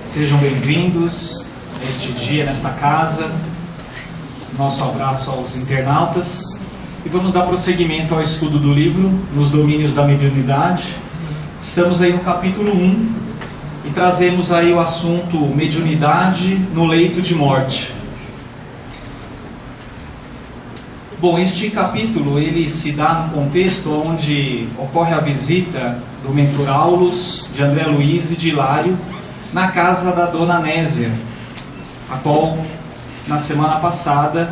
Sejam bem-vindos neste dia, nesta casa. Nosso abraço aos internautas. E vamos dar prosseguimento ao estudo do livro, Nos Domínios da Mediunidade. Estamos aí no capítulo 1 e trazemos aí o assunto mediunidade no leito de morte. Bom, este capítulo ele se dá no contexto onde ocorre a visita do mentor Aulus, de André Luiz e de Hilário, na casa da Dona Nésia, a qual na semana passada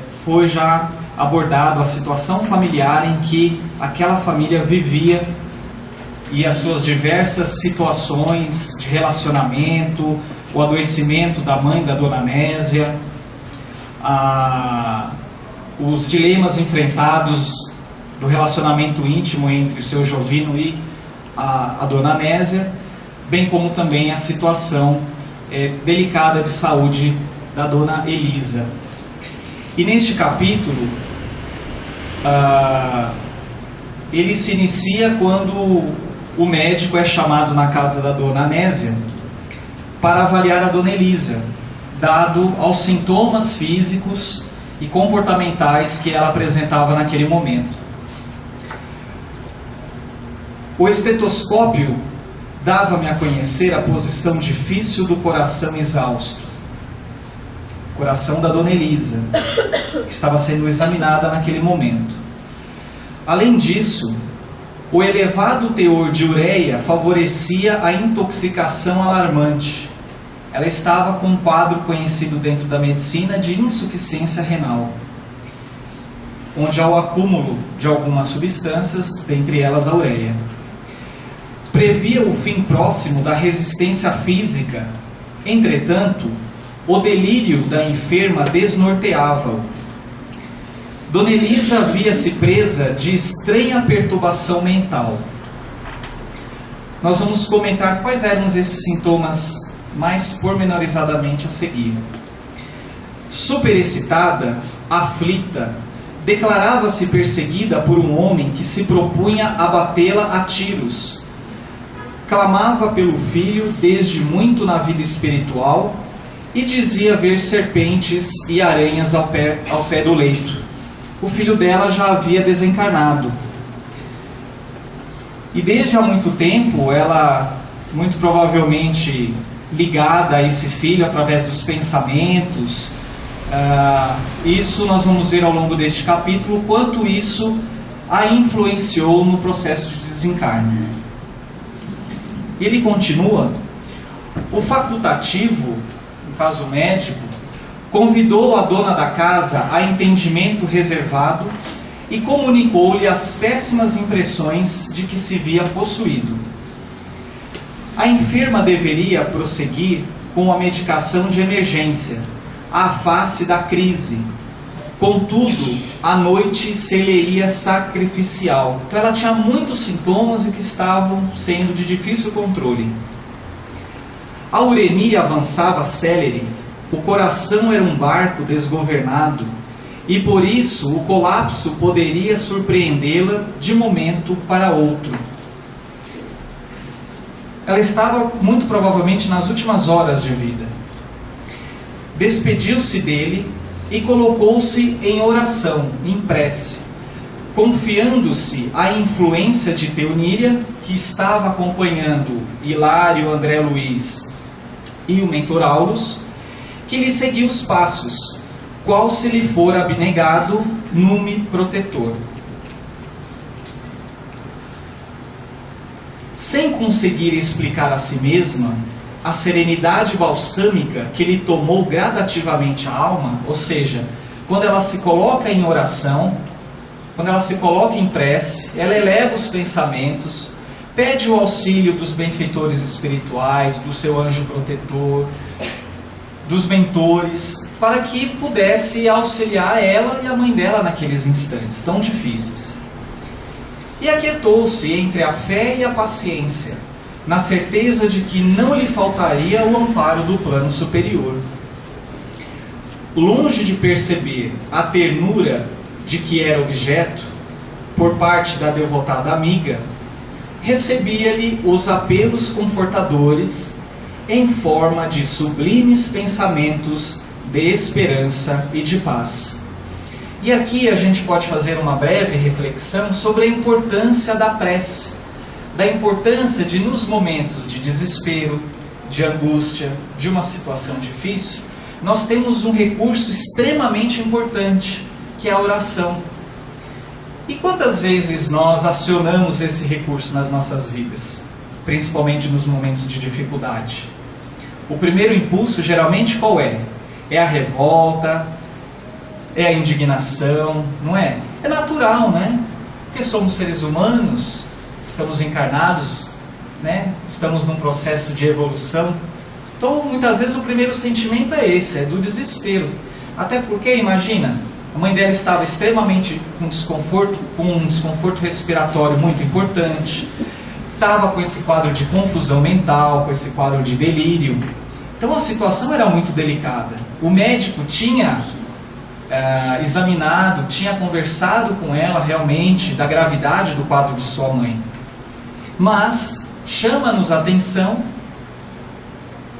foi já abordado a situação familiar em que aquela família vivia e as suas diversas situações de relacionamento, o adoecimento da mãe da Dona Nésia, os dilemas enfrentados do relacionamento íntimo entre o seu Jovino e a Dona Nésia, bem como também a situação delicada de saúde da Dona Elisa. E neste capítulo, ele se inicia quando o médico é chamado na casa da Dona Nésia para avaliar a Dona Elisa, dado aos sintomas físicos e comportamentais que ela apresentava naquele momento. O estetoscópio dava-me a conhecer a posição difícil do coração exausto, coração da Dona Elisa, que estava sendo examinada naquele momento. Além disso, o elevado teor de ureia favorecia a intoxicação alarmante. Ela estava com um quadro conhecido dentro da medicina de insuficiência renal, onde há o acúmulo de algumas substâncias, dentre elas a ureia. Previa o fim próximo da resistência física. Entretanto, o delírio da enferma desnorteava-o. Dona Elisa via-se presa de estranha perturbação mental. Nós vamos comentar quais eram esses sintomas mais pormenorizadamente a seguir. Superexcitada, aflita, declarava-se perseguida por um homem que se propunha abatê-la a tiros. Clamava pelo filho desde muito na vida espiritual e dizia ver serpentes e aranhas ao pé do leito. O filho dela já havia desencarnado. E desde há muito tempo, ela, muito provavelmente ligada a esse filho através dos pensamentos, isso nós vamos ver ao longo deste capítulo, quanto isso a influenciou no processo de desencarne. Ele continua: o facultativo, no caso médico, convidou a dona da casa a entendimento reservado e comunicou-lhe as péssimas impressões de que se via possuído. A enferma deveria prosseguir com a medicação de emergência, à face da crise. Contudo, a noite se-lhe-ia sacrificial. Então ela tinha muitos sintomas e que estavam sendo de difícil controle. A uremia avançava célere, o coração era um barco desgovernado, e por isso o colapso poderia surpreendê-la de momento para outro. Ela estava muito provavelmente nas últimas horas de vida. Despediu-se dele e colocou-se em oração, em prece, confiando-se à influência de Teoníria, que estava acompanhando Hilário, André Luiz e o mentor Aulus, que lhe seguia os passos, qual se lhe for abnegado nume protetor. Sem conseguir explicar a si mesma a serenidade balsâmica que lhe tomou gradativamente a alma, ou seja, quando ela se coloca em oração, quando ela se coloca em prece, ela eleva os pensamentos, pede o auxílio dos benfeitores espirituais, do seu anjo protetor, dos mentores, para que pudesse auxiliar ela e a mãe dela naqueles instantes tão difíceis. E aquietou-se entre a fé e a paciência, na certeza de que não lhe faltaria o amparo do plano superior. Longe de perceber a ternura de que era objeto, por parte da devotada amiga, recebia-lhe os apelos confortadores em forma de sublimes pensamentos de esperança e de paz. E aqui a gente pode fazer uma breve reflexão sobre a importância da prece, da importância de, nos momentos de desespero, de angústia, de uma situação difícil, nós temos um recurso extremamente importante, que é a oração. E quantas vezes nós acionamos esse recurso nas nossas vidas, principalmente nos momentos de dificuldade? O primeiro impulso, geralmente, qual é? É a revolta, é a indignação, não é? É natural, né? Porque somos seres humanos, estamos encarnados, né? Estamos num processo de evolução. Então, muitas vezes o primeiro sentimento é esse, é do desespero. Até porque, imagina, a mãe dela estava extremamente com um desconforto respiratório muito importante, estava com esse quadro de confusão mental, com esse quadro de delírio. Então a situação era muito delicada. O médico tinha examinado, tinha conversado com ela realmente da gravidade do quadro de sua mãe. Mas chama-nos a atenção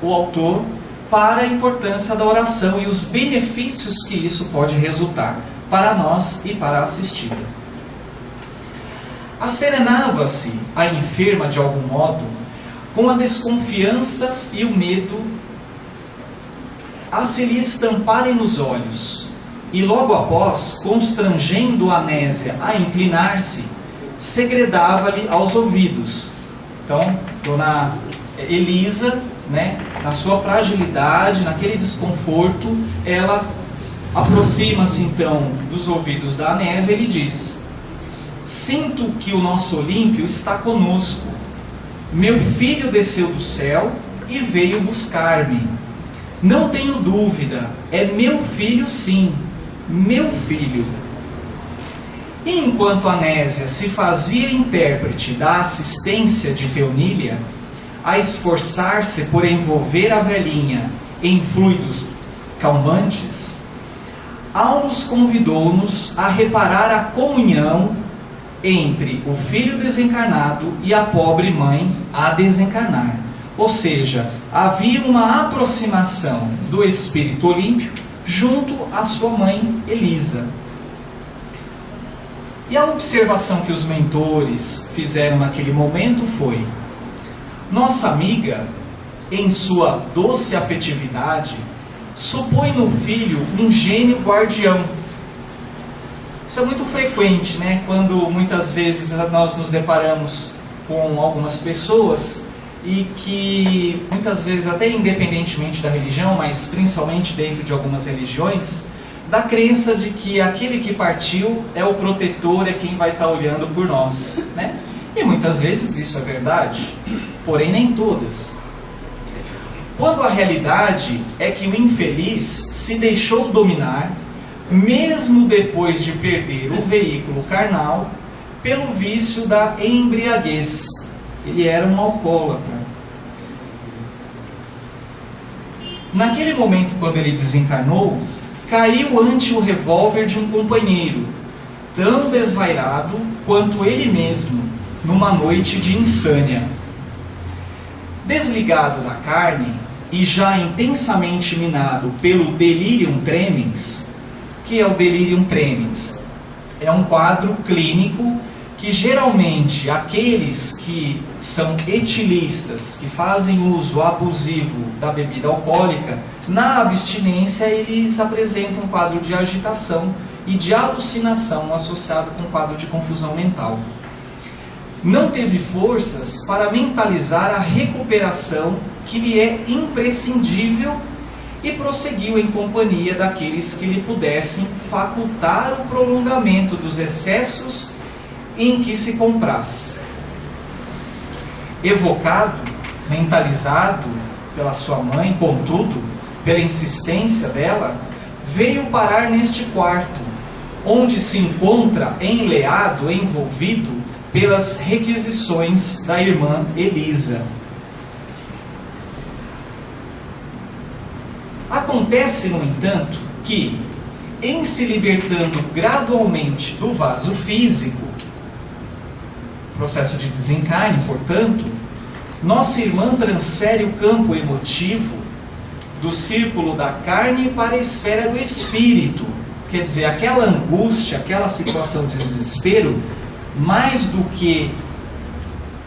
o autor para a importância da oração e os benefícios que isso pode resultar para nós e para a assistida. Asserenava-se a enferma de algum modo com a desconfiança e o medo a se lhe estamparem nos olhos, e logo após, constrangendo a Anésia a inclinar-se, segredava-lhe aos ouvidos. Então, Dona Elisa, né, na sua fragilidade, naquele desconforto, ela aproxima-se então dos ouvidos da Anésia e lhe diz: sinto que o nosso Olímpio está conosco. Meu filho desceu do céu e veio buscar-me. Não tenho dúvida, é meu filho sim, meu filho. E enquanto Anésia se fazia intérprete da assistência de Teonília, a esforçar-se por envolver a velhinha em fluidos calmantes, Aulus convidou-nos a reparar a comunhão entre o filho desencarnado e a pobre mãe a desencarnar. Ou seja, havia uma aproximação do espírito Olímpio junto à sua mãe Elisa. E a observação que os mentores fizeram naquele momento foi: nossa amiga, em sua doce afetividade, supõe no filho um gênio guardião. Isso é muito frequente, né? Quando muitas vezes nós nos deparamos com algumas pessoas e que muitas vezes, até independentemente da religião, mas principalmente dentro de algumas religiões, da crença de que aquele que partiu é o protetor, é quem vai estar olhando por nós, né? E muitas vezes isso é verdade, porém nem todas. Quando a realidade é que o infeliz se deixou dominar, mesmo depois de perder o veículo carnal, pelo vício da embriaguez. Ele era um alcoólatra. Naquele momento, quando ele desencarnou, caiu ante o revólver de um companheiro, tão desvairado quanto ele mesmo, numa noite de insânia. Desligado da carne e já intensamente minado pelo delirium tremens. O que é o delirium tremens? É um quadro clínico que geralmente aqueles que são etilistas, que fazem uso abusivo da bebida alcoólica, na abstinência eles apresentam um quadro de agitação e de alucinação associado com um quadro de confusão mental. Não teve forças para mentalizar a recuperação que lhe é imprescindível e prosseguiu em companhia daqueles que lhe pudessem facultar o prolongamento dos excessos em que se comprasse. Evocado, mentalizado pela sua mãe, contudo, pela insistência dela, veio parar neste quarto, onde se encontra enleado, envolvido pelas requisições da irmã Elisa. Acontece, no entanto, que, em se libertando gradualmente do vaso físico, processo de desencarne, portanto, nossa irmã transfere o campo emotivo do círculo da carne para a esfera do espírito. Quer dizer, aquela angústia, aquela situação de desespero, mais do que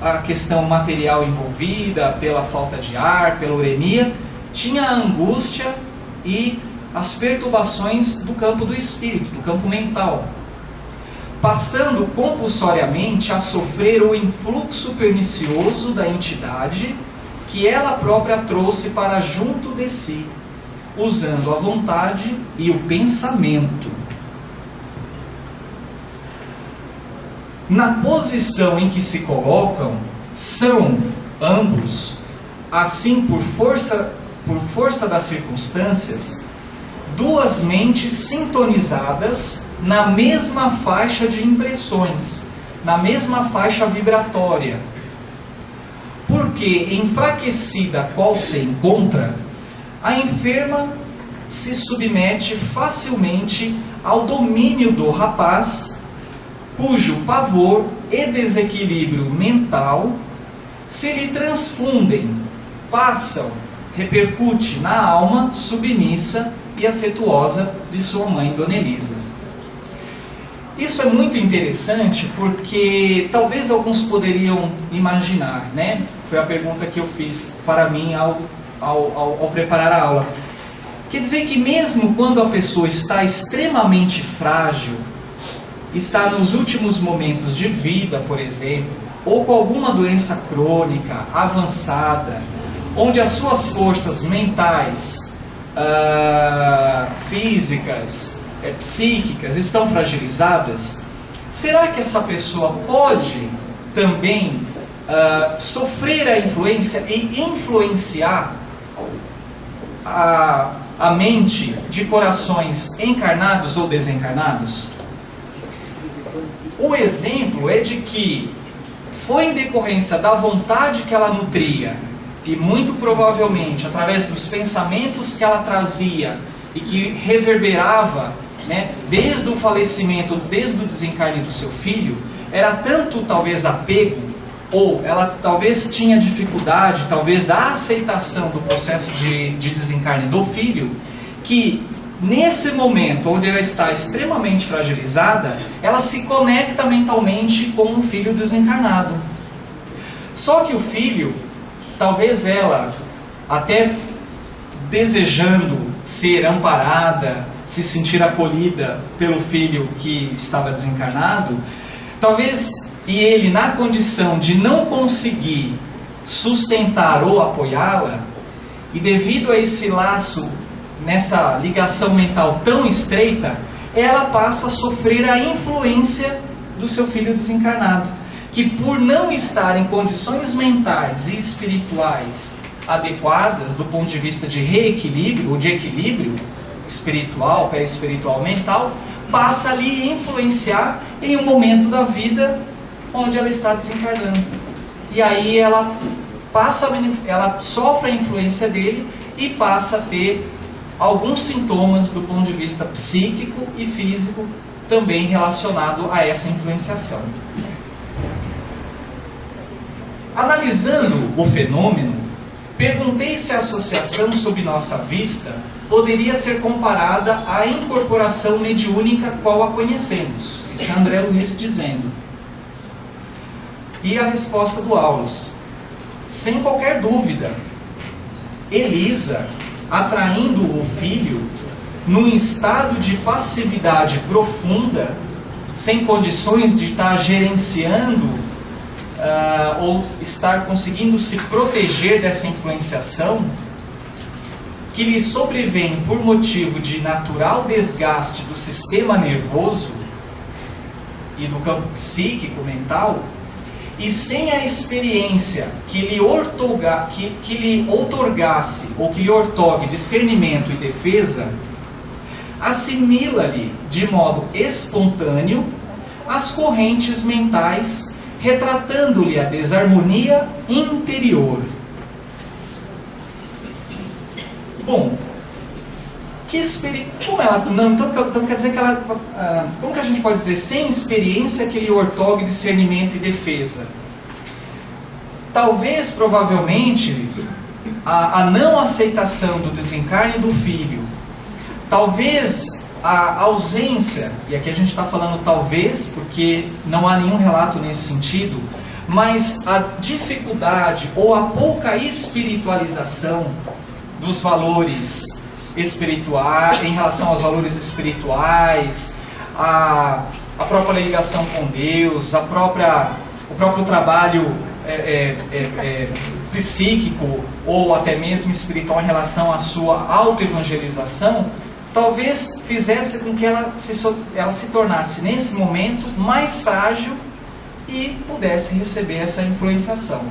a questão material envolvida, pela falta de ar, pela uremia, tinha a angústia e as perturbações do campo do espírito, do campo mental, passando compulsoriamente a sofrer o influxo pernicioso da entidade que ela própria trouxe para junto de si, usando a vontade e o pensamento. Na posição em que se colocam, são ambos, assim por força das circunstâncias, duas mentes sintonizadas na mesma faixa de impressões, na mesma faixa vibratória. Porque, enfraquecida qual se encontra, a enferma se submete facilmente ao domínio do rapaz, cujo pavor e desequilíbrio mental se lhe transfundem, passam, repercute na alma submissa e afetuosa de sua mãe, Dona Elisa. Isso é muito interessante porque talvez alguns poderiam imaginar, né? Foi a pergunta que eu fiz para mim ao preparar a aula. Quer dizer que mesmo quando a pessoa está extremamente frágil, está nos últimos momentos de vida, por exemplo, ou com alguma doença crônica, avançada, onde as suas forças mentais, físicas, psíquicas estão fragilizadas, será que essa pessoa pode também sofrer a influência e influenciar a mente de corações encarnados ou desencarnados? O exemplo é de que foi em decorrência da vontade que ela nutria, e muito provavelmente através dos pensamentos que ela trazia e que reverberava, né, desde o falecimento, desde o desencarne do seu filho, era tanto talvez apego, ou ela talvez tinha dificuldade, talvez da aceitação do processo de desencarne do filho, que nesse momento onde ela está extremamente fragilizada, ela se conecta mentalmente com um filho desencarnado. Só que o filho, talvez ela, até desejando ser amparada, se sentir acolhida pelo filho que estava desencarnado, talvez, e ele na condição de não conseguir sustentar ou apoiá-la, e devido a esse laço, nessa ligação mental tão estreita, ela passa a sofrer a influência do seu filho desencarnado, que por não estar em condições mentais e espirituais adequadas do ponto de vista de reequilíbrio ou de equilíbrio espiritual, perispiritual, mental, passa ali a influenciar em um momento da vida onde ela está desencarnando. E aí ela sofre a influência dele e passa a ter alguns sintomas do ponto de vista psíquico e físico também relacionado a essa influenciação. Analisando o fenômeno, perguntei se a associação sob nossa vista poderia ser comparada à incorporação mediúnica qual a conhecemos. Isso é André Luiz dizendo. E a resposta do Aulus: sem qualquer dúvida, Elisa, atraindo o filho num estado de passividade profunda, sem condições de estar gerenciando ou estar conseguindo se proteger dessa influenciação, que lhe sobrevém por motivo de natural desgaste do sistema nervoso e do campo psíquico, mental, e sem a experiência que lhe outorgasse ou que lhe outorgue discernimento e defesa, assimila-lhe de modo espontâneo as correntes mentais, retratando-lhe a desarmonia interior. Bom, então quer dizer que ela, como que a gente pode dizer, sem experiência que lhe outorgue discernimento e defesa? talvez, provavelmente, a não aceitação do desencarne do filho, talvez a ausência, e aqui a gente está falando talvez, porque não há nenhum relato nesse sentido, mas a dificuldade ou a pouca espiritualização dos valores espirituais, em relação aos valores espirituais, a própria ligação com Deus, o próprio trabalho psíquico ou até mesmo espiritual em relação à sua autoevangelização, talvez fizesse com que ela se tornasse nesse momento mais frágil e pudesse receber essa influenciação.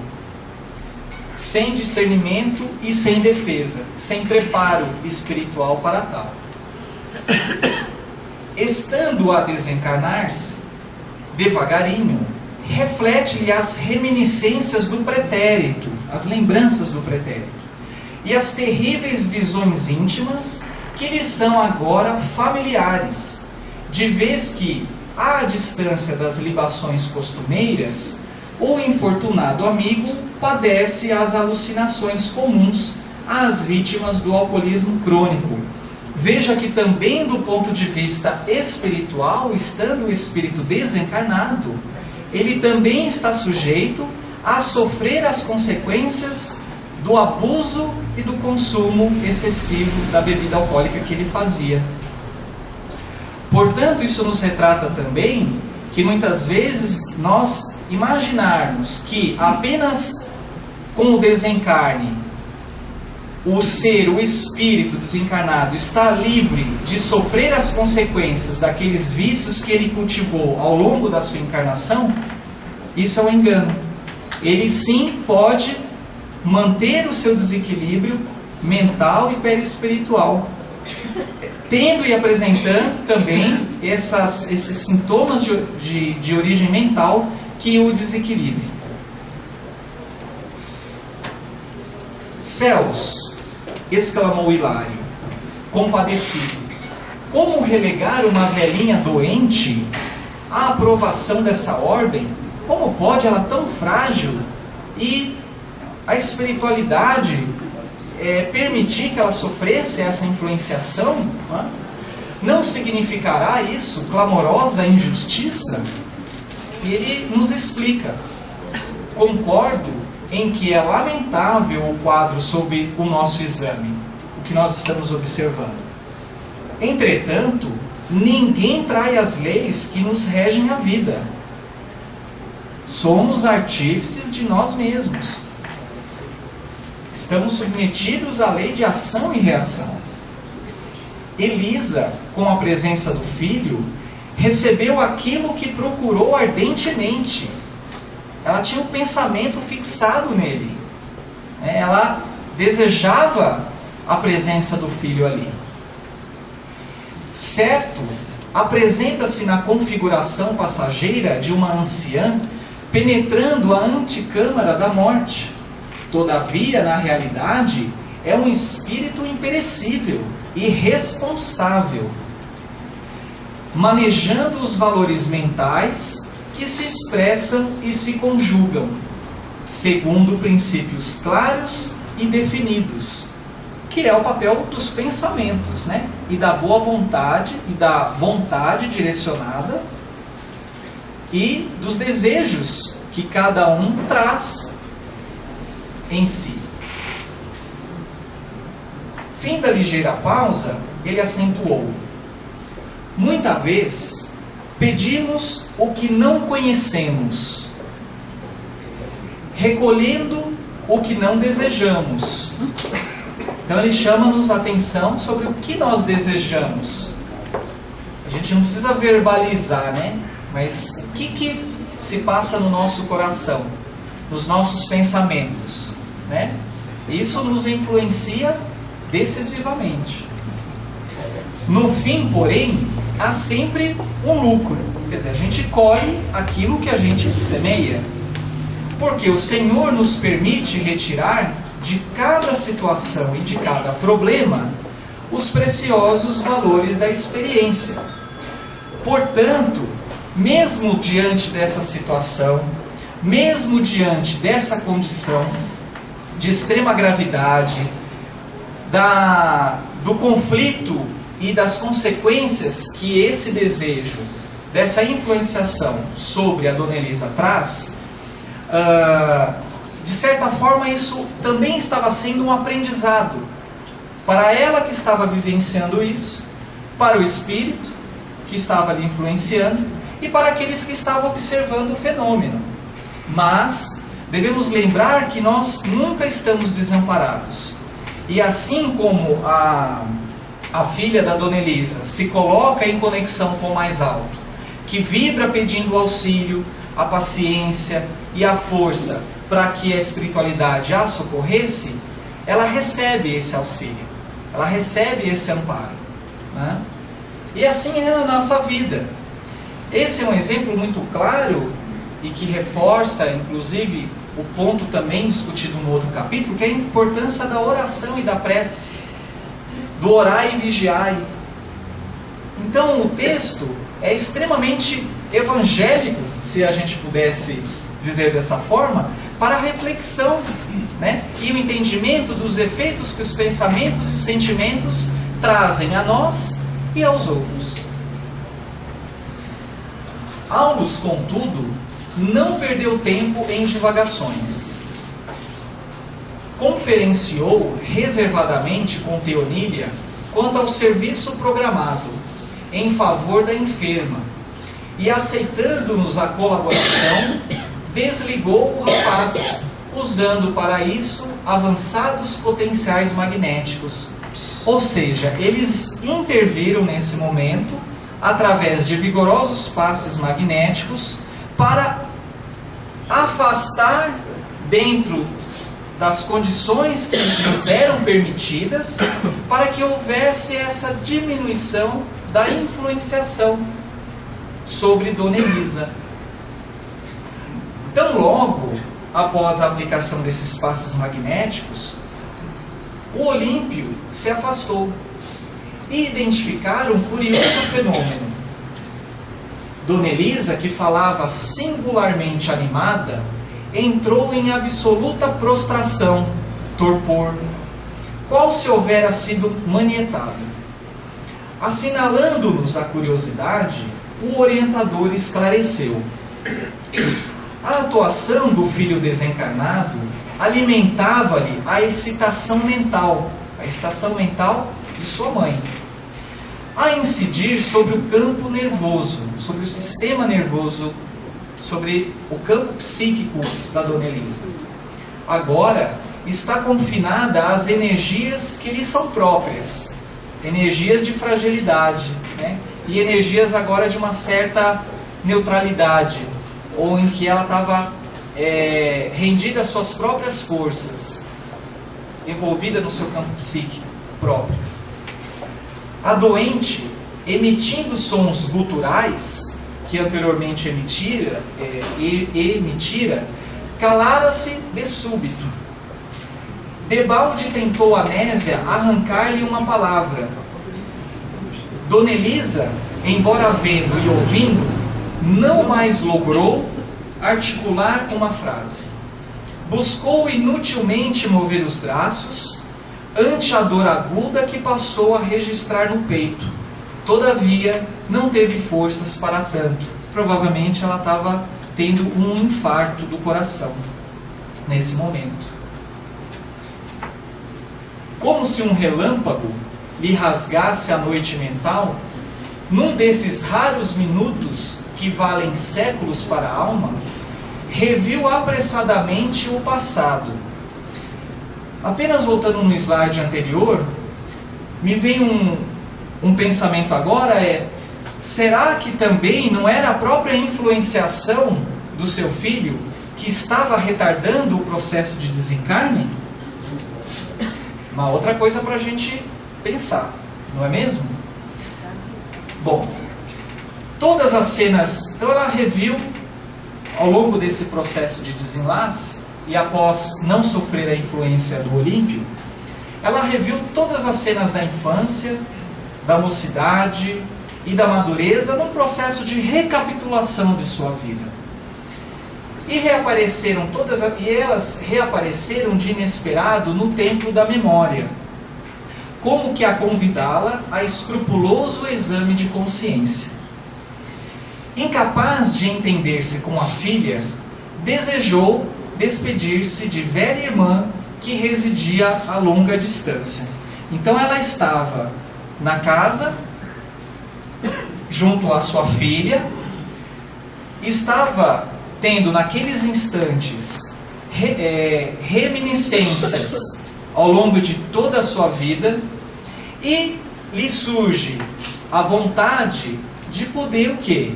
Sem discernimento e sem defesa, sem preparo espiritual para tal. Estando a desencarnar-se, devagarinho, reflete-lhe as reminiscências do pretérito, as lembranças do pretérito, e as terríveis visões íntimas que lhe são agora familiares, de vez que, à distância das libações costumeiras, o infortunado amigo padece as alucinações comuns às vítimas do alcoolismo crônico. Veja que também do ponto de vista espiritual, estando o espírito desencarnado, ele também está sujeito a sofrer as consequências do abuso e do consumo excessivo da bebida alcoólica que ele fazia. Portanto, isso nos retrata também que muitas vezes nós imaginarmos que apenas com o desencarne o espírito desencarnado está livre de sofrer as consequências daqueles vícios que ele cultivou ao longo da sua encarnação, isso é um engano. Ele sim pode manter o seu desequilíbrio mental e perispiritual, tendo e apresentando também esses sintomas de origem mental que o desequilibre. Céus, exclamou Hilário, compadecido, como relegar uma velhinha doente à aprovação dessa ordem? Como pode ela tão frágil e a espiritualidade permitir que ela sofresse essa influenciação? Não significará isso clamorosa injustiça? E ele nos explica: concordo em que é lamentável o quadro sob o nosso exame, o que nós estamos observando. Entretanto, ninguém trai as leis que nos regem a vida. Somos artífices de nós mesmos. Estamos submetidos à lei de ação e reação. Elisa, com a presença do filho, recebeu aquilo que procurou ardentemente. Ela tinha um pensamento fixado nele. Ela desejava a presença do filho ali. Certo, apresenta-se na configuração passageira de uma anciã penetrando a antecâmara da morte. Todavia, na realidade, é um espírito imperecível e responsável, manejando os valores mentais que se expressam e se conjugam, segundo princípios claros e definidos, que é o papel dos pensamentos, e da boa vontade, e da vontade direcionada, e dos desejos que cada um traz em si. Fim da ligeira pausa, ele acentuou: muita vez pedimos o que não conhecemos, recolhendo o que não desejamos. Então ele chama-nos a atenção sobre o que nós desejamos. A gente não precisa verbalizar, mas o que se passa no nosso coração, nos nossos pensamentos, Isso nos influencia decisivamente. No fim, porém, há sempre um lucro. Quer dizer, a gente colhe aquilo que a gente semeia. Porque o Senhor nos permite retirar de cada situação e de cada problema os preciosos valores da experiência. Portanto, mesmo diante dessa situação, mesmo diante dessa condição de extrema gravidade, do conflito e das consequências que esse desejo, dessa influenciação sobre a Dona Elisa traz, de certa forma isso também estava sendo um aprendizado para ela que estava vivenciando isso, para o espírito que estava ali influenciando e para aqueles que estavam observando o fenômeno. Mas devemos lembrar que nós nunca estamos desamparados. E assim como a filha da Dona Elisa se coloca em conexão com o mais alto, que vibra pedindo auxílio, a paciência e a força para que a espiritualidade a socorresse, ela recebe esse auxílio, ela recebe esse amparo, né? E assim é na nossa vida. Esse é um exemplo muito claro e que reforça, inclusive, o ponto também discutido no outro capítulo, que é a importância da oração e da prece, do orar e vigiar. Então o texto é extremamente evangélico, se a gente pudesse dizer dessa forma, para a reflexão, né? E o entendimento dos efeitos que os pensamentos e os sentimentos trazem a nós e aos outros. Aulus, contudo, não perdeu tempo em divagações. Conferenciou reservadamente com Teonília quanto ao serviço programado em favor da enferma e, aceitando-nos a colaboração, desligou o rapaz, usando para isso avançados potenciais magnéticos. Ou seja, eles interviram nesse momento através de vigorosos passes magnéticos para afastar, dentro das condições que lhes eram permitidas, para que houvesse essa diminuição da influenciação sobre Dona Elisa. Tão logo após a aplicação desses passes magnéticos, o Olímpio se afastou e identificaram um curioso fenômeno. Dona Elisa, que falava singularmente animada, entrou em absoluta prostração, torpor, qual se houvera sido manietado. Assinalando-nos a curiosidade, o orientador esclareceu. A atuação do filho desencarnado alimentava-lhe a excitação mental, a excitação mental de sua mãe, a incidir sobre o campo nervoso, sobre o sistema nervoso, sobre o campo psíquico da Dona Elisa. Agora está confinada às energias que lhe são próprias, energias de fragilidade, né? E energias agora de uma certa neutralidade, ou em que ela estava rendida às suas próprias forças, envolvida no seu campo psíquico próprio. A doente, emitindo sons guturais, que anteriormente emitira, calara-se de súbito. Debalde tentou a Nésia arrancar-lhe uma palavra. Dona Elisa, embora vendo e ouvindo, não mais logrou articular uma frase. Buscou inutilmente mover os braços ante a dor aguda que passou a registrar no peito. Todavia, não teve forças para tanto. Provavelmente ela estava tendo um infarto do coração nesse momento. Como se um relâmpago lhe rasgasse a noite mental, num desses raros minutos que valem séculos para a alma, reviu apressadamente o passado. Apenas voltando no slide anterior, me vem um pensamento agora, será que também não era a própria influenciação do seu filho que estava retardando o processo de desencarne? Uma outra coisa para a gente pensar, não é mesmo? Bom, todas as cenas, então ela reviu ao longo desse processo de desenlace, e após não sofrer a influência do Olímpio, ela reviu todas as cenas da infância, da mocidade e da madureza num processo de recapitulação de sua vida. E elas reapareceram de inesperado no templo da memória, como que a convidá-la a escrupuloso exame de consciência. Incapaz de entender-se com a filha, desejou despedir-se de velha irmã que residia a longa distância. Então ela estava na casa, junto à sua filha, estava tendo naqueles instantes reminiscências ao longo de toda a sua vida, e lhe surge a vontade de poder o quê?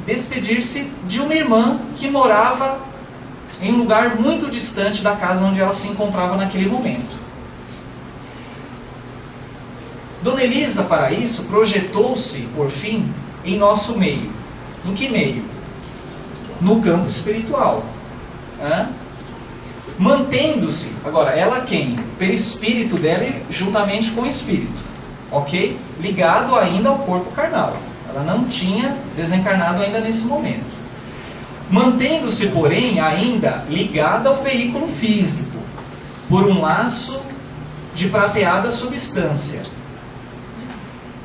Despedir-se de uma irmã que morava em um lugar muito distante da casa onde ela se encontrava naquele momento. Dona Elisa, para isso, projetou-se, por fim, em nosso meio. Em que meio? No campo espiritual. Mantendo-se, agora, ela quem? Pelo espírito dela e juntamente com o espírito. Ok? Ligado ainda ao corpo carnal. Ela não tinha desencarnado ainda nesse momento. Mantendo-se, porém, ainda ligada ao veículo físico, por um laço de prateada substância.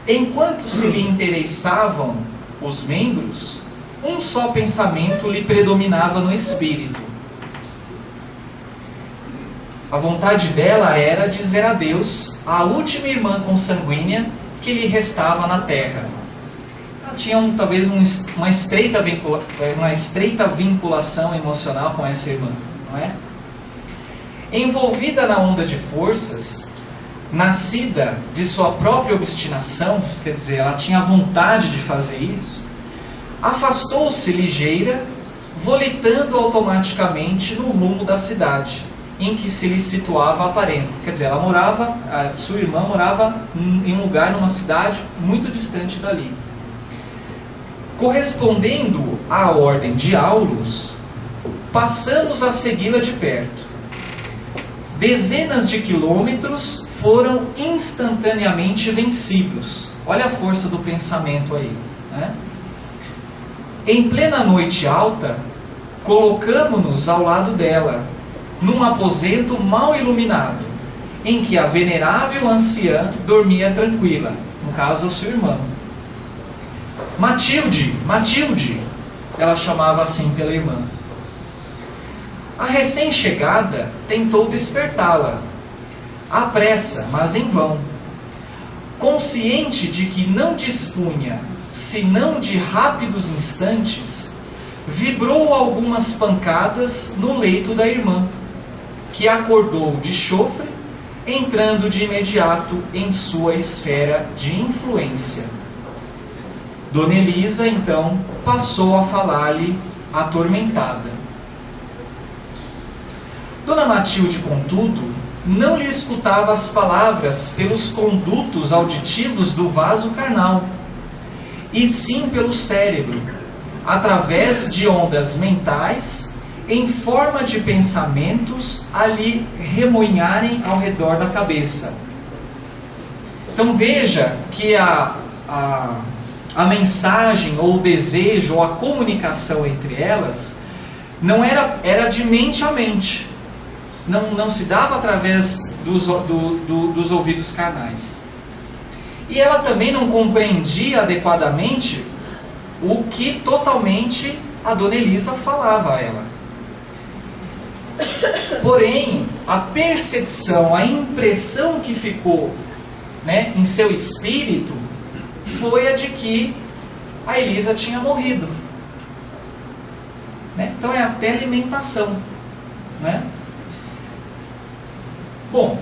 Enquanto se lhe interessavam os membros, um só pensamento lhe predominava no espírito. A vontade dela era dizer adeus à última irmã consanguínea que lhe restava na terra. Ela tinha talvez uma estreita vinculação emocional com essa irmã, não é? Envolvida na onda de forças, nascida de sua própria obstinação, quer dizer, ela tinha vontade de fazer isso, afastou-se ligeira, volitando automaticamente no rumo da cidade em que se lhe situava a parenta. Quer dizer, sua irmã morava em um lugar, numa cidade muito distante dali. Correspondendo à ordem de Aulus, passamos a segui-la de perto. Dezenas de quilômetros foram instantaneamente vencidos. Olha a força do pensamento aí, né? Em plena noite alta, colocamo-nos ao lado dela, num aposento mal iluminado, em que a venerável anciã dormia tranquila, no caso a sua irmã. Matilde, Matilde, ela chamava assim pela irmã. A recém-chegada tentou despertá-la, à pressa, mas em vão. Consciente de que não dispunha, senão de rápidos instantes, vibrou algumas pancadas no leito da irmã, que acordou de chofre, entrando de imediato em sua esfera de influência. Dona Elisa, então, passou a falar-lhe atormentada. Dona Matilde, contudo, não lhe escutava as palavras pelos condutos auditivos do vaso carnal, e sim pelo cérebro, através de ondas mentais, em forma de pensamentos a lhe remoinharem ao redor da cabeça. Então veja que a mensagem, ou o desejo, ou a comunicação entre elas, não era de mente a mente. Não se dava através dos ouvidos carnais. E ela também não compreendia adequadamente o que totalmente a Dona Elisa falava a ela. Porém, a percepção, a impressão que ficou, né, em seu espírito foi a de que a Elisa tinha morrido. Né? Então é até alimentação. Né? Bom,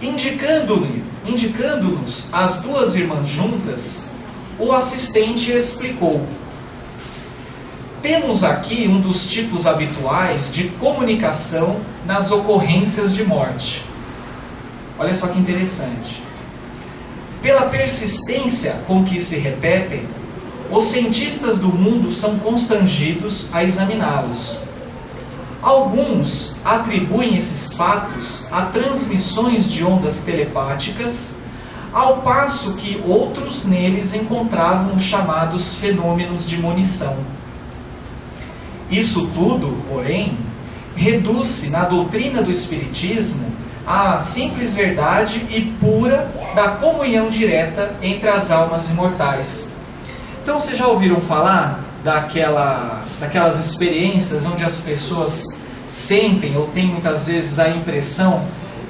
indicando-nos as duas irmãs juntas, o assistente explicou: temos aqui um dos tipos habituais de comunicação nas ocorrências de morte. Olha só que interessante. Pela persistência com que se repetem, os cientistas do mundo são constrangidos a examiná-los. Alguns atribuem esses fatos a transmissões de ondas telepáticas, ao passo que outros neles encontravam os chamados fenômenos de monição. Isso tudo, porém, reduz-se na doutrina do Espiritismo à simples verdade e pura da comunhão direta entre as almas imortais. Então, vocês já ouviram falar daquelas experiências onde as pessoas sentem ou têm muitas vezes a impressão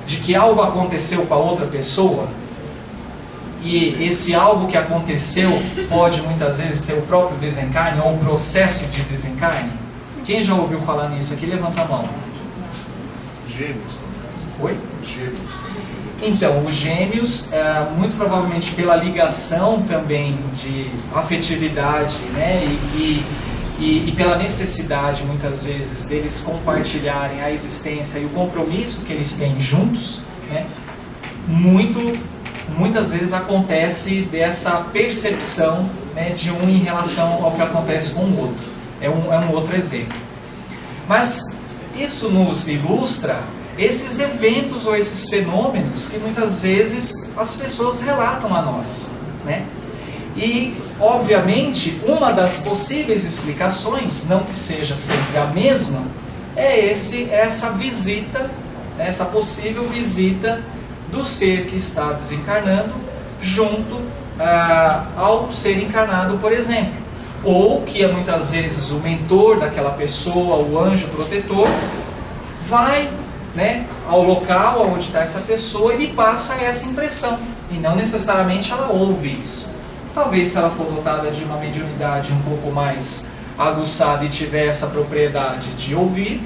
de que algo aconteceu com a outra pessoa? E esse algo que aconteceu pode muitas vezes ser o próprio desencarne ou o processo de desencarne? Quem já ouviu falar nisso aqui, levanta a mão. Gêmeos também. Oi? Gêmeos também. Então, os gêmeos, muito provavelmente pela ligação também de afetividade, né, e pela necessidade, muitas vezes, deles compartilharem a existência e o compromisso que eles têm juntos, né, muitas vezes acontece dessa percepção, né, de um em relação ao que acontece com o outro. É um outro exemplo. Mas isso nos ilustra esses eventos ou esses fenômenos que muitas vezes as pessoas relatam a nós, né? E, obviamente, uma das possíveis explicações, não que seja sempre a mesma, é essa visita, essa possível visita do ser que está desencarnando junto ao ser encarnado, por exemplo. Ou que muitas vezes o mentor daquela pessoa, o anjo protetor, vai, né, ao local onde está essa pessoa e lhe passa essa impressão. E não necessariamente ela ouve isso. Talvez, se ela for dotada de uma mediunidade um pouco mais aguçada e tiver essa propriedade de ouvir,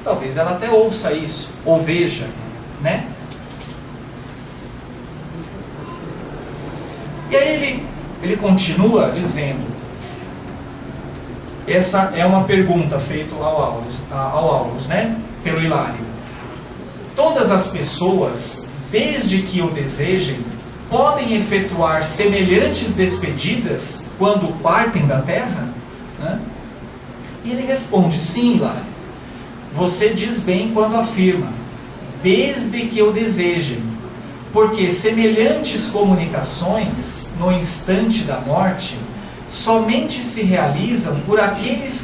talvez ela até ouça isso, ou veja, né? E aí ele continua dizendo, essa é uma pergunta feita ao Aulus, né? Pelo Hilário. Todas as pessoas, desde que o desejem, podem efetuar semelhantes despedidas quando partem da Terra? Né? E ele responde, sim, Hilário. Você diz bem quando afirma, desde que o desejem, porque semelhantes comunicações, no instante da morte, somente se realizam por aqueles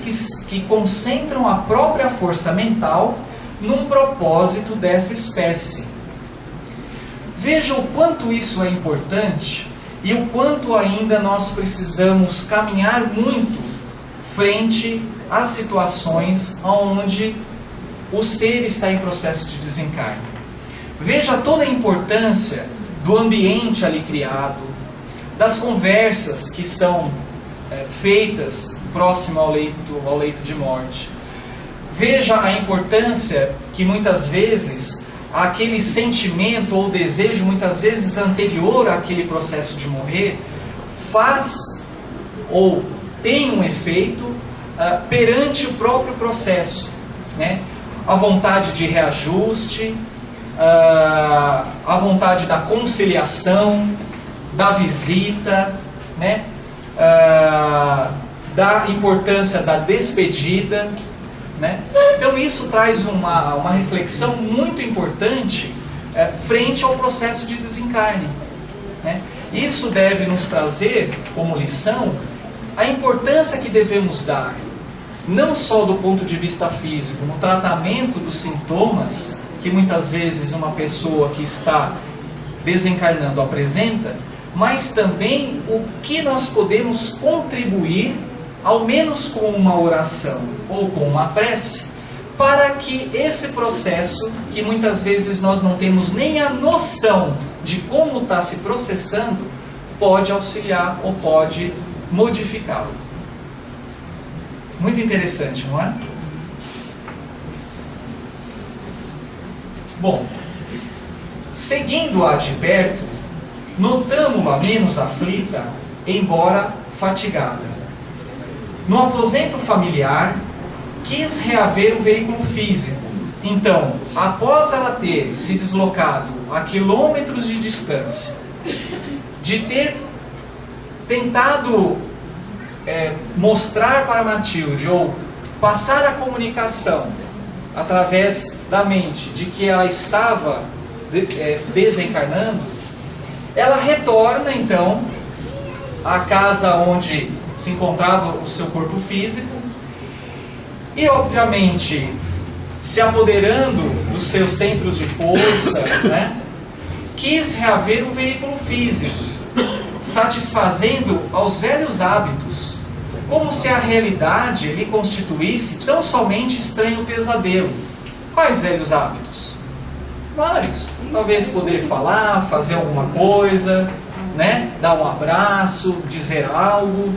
que concentram a própria força mental num propósito dessa espécie. Vejam o quanto isso é importante e o quanto ainda nós precisamos caminhar muito frente às situações onde o ser está em processo de desencarne. Veja toda a importância do ambiente ali criado, das conversas que são feitas próximo ao leito de morte. Veja a importância que muitas vezes aquele sentimento ou desejo, muitas vezes anterior àquele processo de morrer, faz ou tem um efeito perante o próprio processo, né? A vontade de reajuste, a vontade da conciliação, da visita, né? Da importância da despedida, né? Então isso traz uma reflexão muito importante frente ao processo de desencarne, né? Isso deve nos trazer como lição a importância que devemos dar, não só do ponto de vista físico, no tratamento dos sintomas que muitas vezes uma pessoa que está desencarnando apresenta, mas também o que nós podemos contribuir, ao menos com uma oração ou com uma prece, para que esse processo, que muitas vezes nós não temos nem a noção de como está se processando, pode auxiliar ou pode modificá-lo. Muito interessante, não é? Bom, seguindo-a de perto, notamo-la menos aflita, embora fatigada. No aposento familiar, quis reaver o veículo físico. Então, após ela ter se deslocado a quilômetros de distância, de ter tentado mostrar para Matilde, ou passar a comunicação através da mente, de que ela estava desencarnando, ela retorna então à casa onde se encontrava o seu corpo físico E, obviamente, se apoderando dos seus centros de força, né, quis reaver um veículo físico, satisfazendo aos velhos hábitos, como se a realidade lhe constituísse tão somente estranho pesadelo. Quais velhos hábitos? Vários. Talvez poder falar, fazer alguma coisa, né, dar um abraço, dizer algo,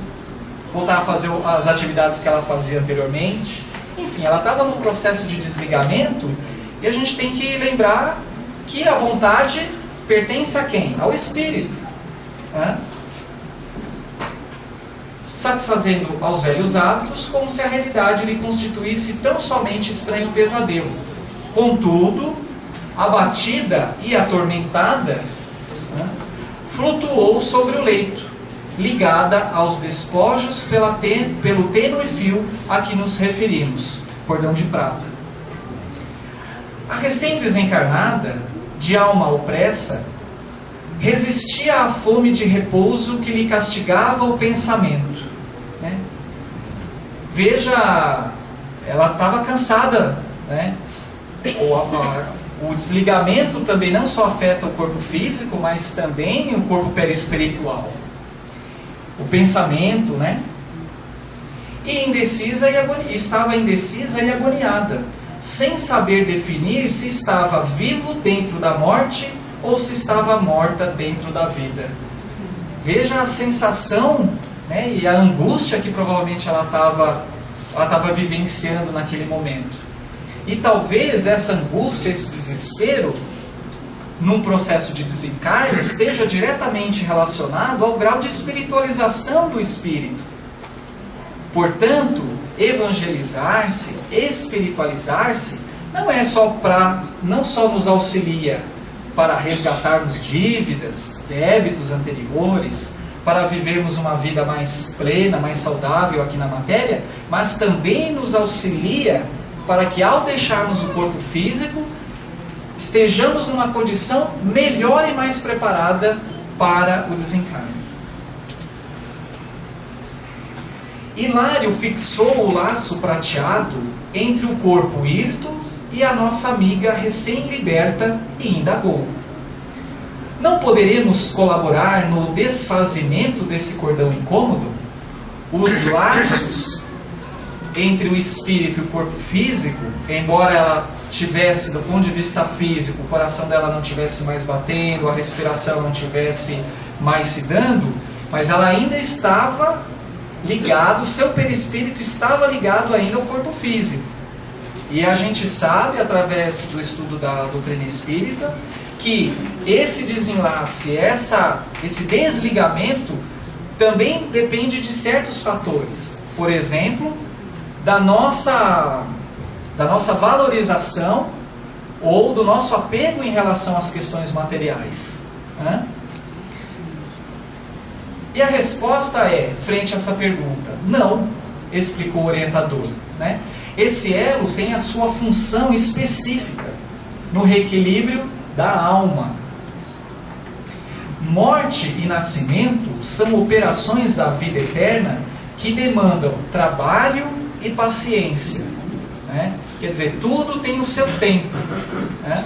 voltar a fazer as atividades que ela fazia anteriormente. Enfim, ela estava num processo de desligamento, e a gente tem que lembrar que a vontade pertence a quem? Ao espírito, né? Satisfazendo aos velhos hábitos, como se a realidade lhe constituísse tão somente estranho pesadelo. Contudo, abatida e atormentada, né, flutuou sobre o leito, ligada aos despojos pelo tênue fio a que nos referimos, cordão de prata. A recém-desencarnada, de alma opressa, resistia à fome de repouso que lhe castigava o pensamento, né? Veja, ela estava cansada, né? O desligamento também não só afeta o corpo físico, mas também o corpo perispiritual, o pensamento, né? E estava indecisa e agoniada, sem saber definir se estava vivo dentro da morte ou se estava morta dentro da vida. Veja a sensação, né, e a angústia que provavelmente ela estava vivenciando naquele momento. E talvez essa angústia, esse desespero, num processo de desencarne, esteja diretamente relacionado ao grau de espiritualização do espírito. Portanto, evangelizar-se, espiritualizar-se, não só nos auxilia para resgatarmos dívidas, débitos anteriores, para vivermos uma vida mais plena, mais saudável aqui na matéria, mas também nos auxilia para que, ao deixarmos o corpo físico, estejamos numa condição melhor e mais preparada para o desencarne. Hilário fixou o laço prateado entre o corpo hirto e a nossa amiga recém-liberta e indagou: não poderemos colaborar no desfazimento desse cordão incômodo? Os laços entre o espírito e o corpo físico, embora ela tivesse, do ponto de vista físico, o coração dela não tivesse mais batendo, a respiração não tivesse mais se dando, mas ela ainda estava ligado, o seu perispírito estava ligado ainda ao corpo físico. E a gente sabe, através do estudo da doutrina espírita, que esse desenlace, esse desligamento, também depende de certos fatores. Por exemplo, da nossa valorização ou do nosso apego em relação às questões materiais, né? E a resposta é, frente a essa pergunta, não, explicou o orientador, né? Esse elo tem a sua função específica no reequilíbrio da alma. Morte e nascimento são operações da vida eterna que demandam trabalho e paciência, né? Quer dizer, tudo tem o seu tempo, né?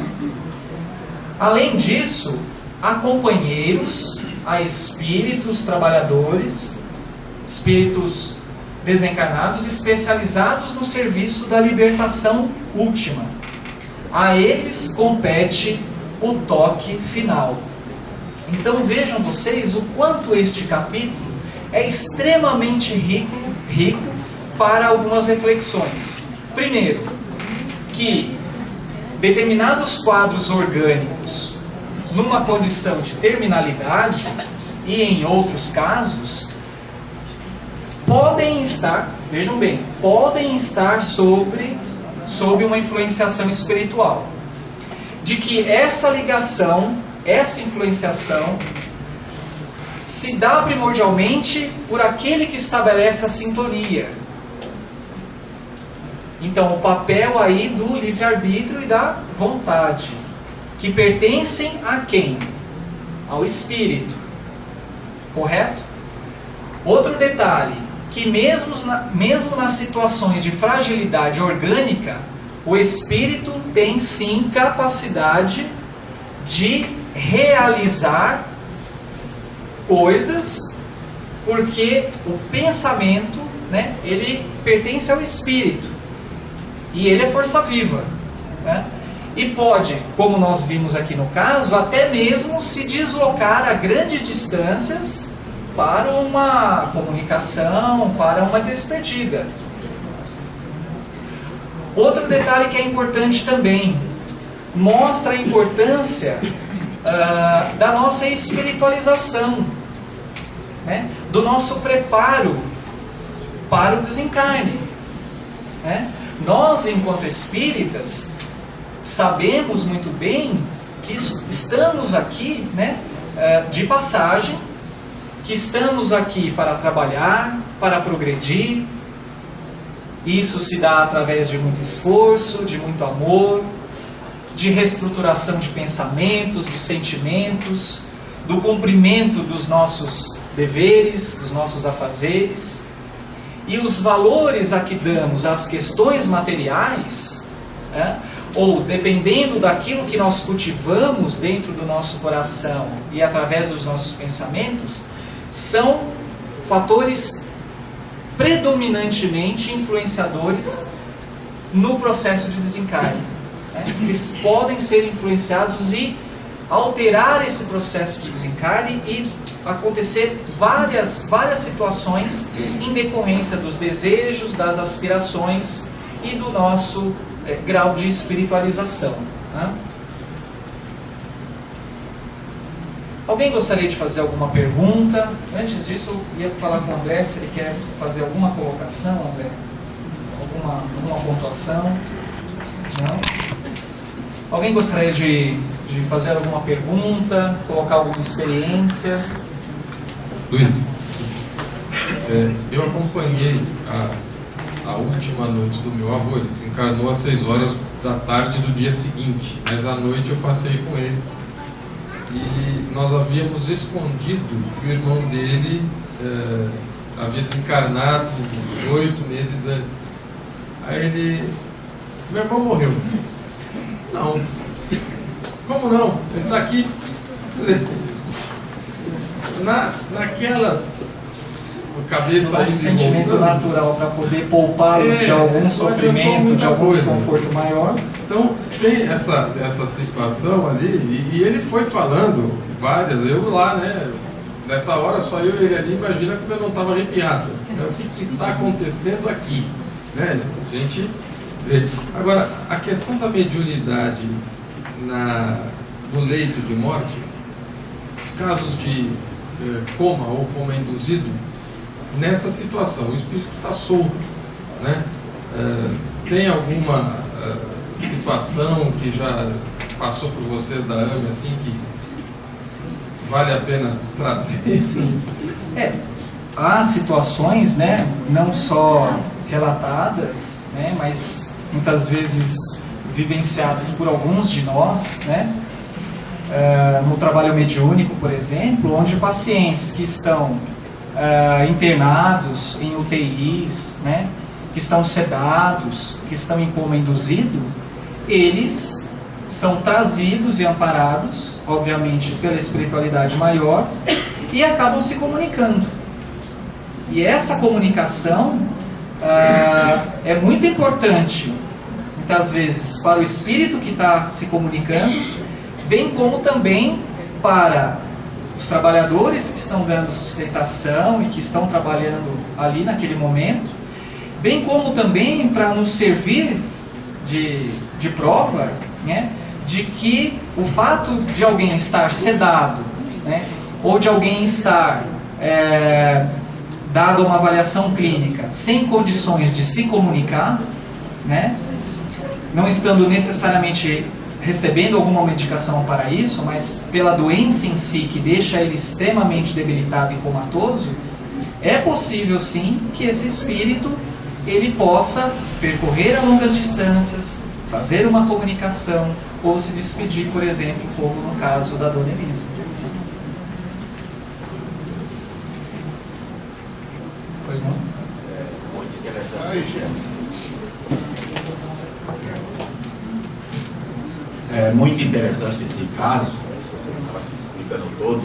Além disso, há companheiros, há espíritos trabalhadores, espíritos desencarnados especializados no serviço da libertação última. A eles compete o toque final. Então vejam vocês o quanto este capítulo é extremamente rico para algumas reflexões. Primeiro, que determinados quadros orgânicos, numa condição de terminalidade, e em outros casos, podem estar, vejam bem, podem estar sob uma influenciação espiritual. De que essa ligação, essa influenciação, se dá primordialmente por aquele que estabelece a sintonia. Então, o papel aí do livre-arbítrio e da vontade, que pertencem a quem? Ao espírito. Correto? Outro detalhe, que mesmo nas situações de fragilidade orgânica, o espírito tem sim capacidade de realizar coisas, porque o pensamento, né, ele pertence ao espírito e ele é força viva, né? E pode, como nós vimos aqui no caso, até mesmo se deslocar a grandes distâncias para uma comunicação, para uma despedida. Outro detalhe que é importante também, mostra a importância da nossa espiritualização, né? Do nosso preparo para o desencarne, né? Nós, enquanto espíritas, sabemos muito bem que estamos aqui, né, de passagem, que estamos aqui para trabalhar, para progredir. Isso se dá através de muito esforço, de muito amor, de reestruturação de pensamentos, de sentimentos, do cumprimento dos nossos deveres, dos nossos afazeres. E os valores a que damos às questões materiais, né, ou dependendo daquilo que nós cultivamos dentro do nosso coração e através dos nossos pensamentos, são fatores predominantemente influenciadores no processo de desencarne, né? Eles podem ser influenciados e alterar esse processo de desencarne e acontecer várias situações em decorrência dos desejos, das aspirações e do nosso grau de espiritualização, né? Alguém gostaria de fazer alguma pergunta? Antes disso, eu ia falar com o André, se ele quer fazer alguma colocação, André? Alguma pontuação? Não? Alguém gostaria de fazer alguma pergunta, colocar alguma experiência? Luiz, eu acompanhei a última noite do meu avô. Ele desencarnou às 6 horas da tarde do dia seguinte, mas à noite eu passei com ele. E nós havíamos escondido que o irmão dele havia desencarnado 8 meses antes. Aí ele... Meu irmão morreu. Não. Como não? Ele está aqui. Quer dizer, naquela cabeça... Nosso sentimento natural para poder poupá-lo de algum sofrimento, de algum desconforto maior. Então, tem essa situação ali, e ele foi falando várias, eu lá, né? Nessa hora, só eu e ele ali, imagina como eu não estava arrepiado. Né? O que está acontecendo aqui? Né? A gente vê. Agora, a questão da mediunidade no leito de morte, os casos de coma ou coma induzido, nessa situação, o espírito está solto, né? Tem alguma situação que já passou por vocês da AME, assim, que vale a pena trazer? Sim. Há situações, né, não só relatadas, né, mas muitas vezes vivenciadas por alguns de nós, né, no trabalho mediúnico, por exemplo, onde pacientes que estão internados em UTIs, né, que estão sedados, que estão em coma induzido, eles são trazidos e amparados, obviamente, pela espiritualidade maior, e acabam se comunicando. E essa comunicação é muito importante, muitas vezes, para o espírito que está se comunicando, bem como também para os trabalhadores que estão dando sustentação e que estão trabalhando ali naquele momento, bem como também para nos servir de prova, né, de que o fato de alguém estar sedado, né, ou de alguém estar dado uma avaliação clínica sem condições de se comunicar, né, não estando necessariamente recebendo alguma medicação para isso, mas pela doença em si que deixa ele extremamente debilitado e comatoso, é possível sim que esse espírito ele possa percorrer a longas distâncias, fazer uma comunicação ou se despedir, por exemplo, como no caso da Dona Elisa. Pois não? É muito interessante esse caso, você estava explicando todo,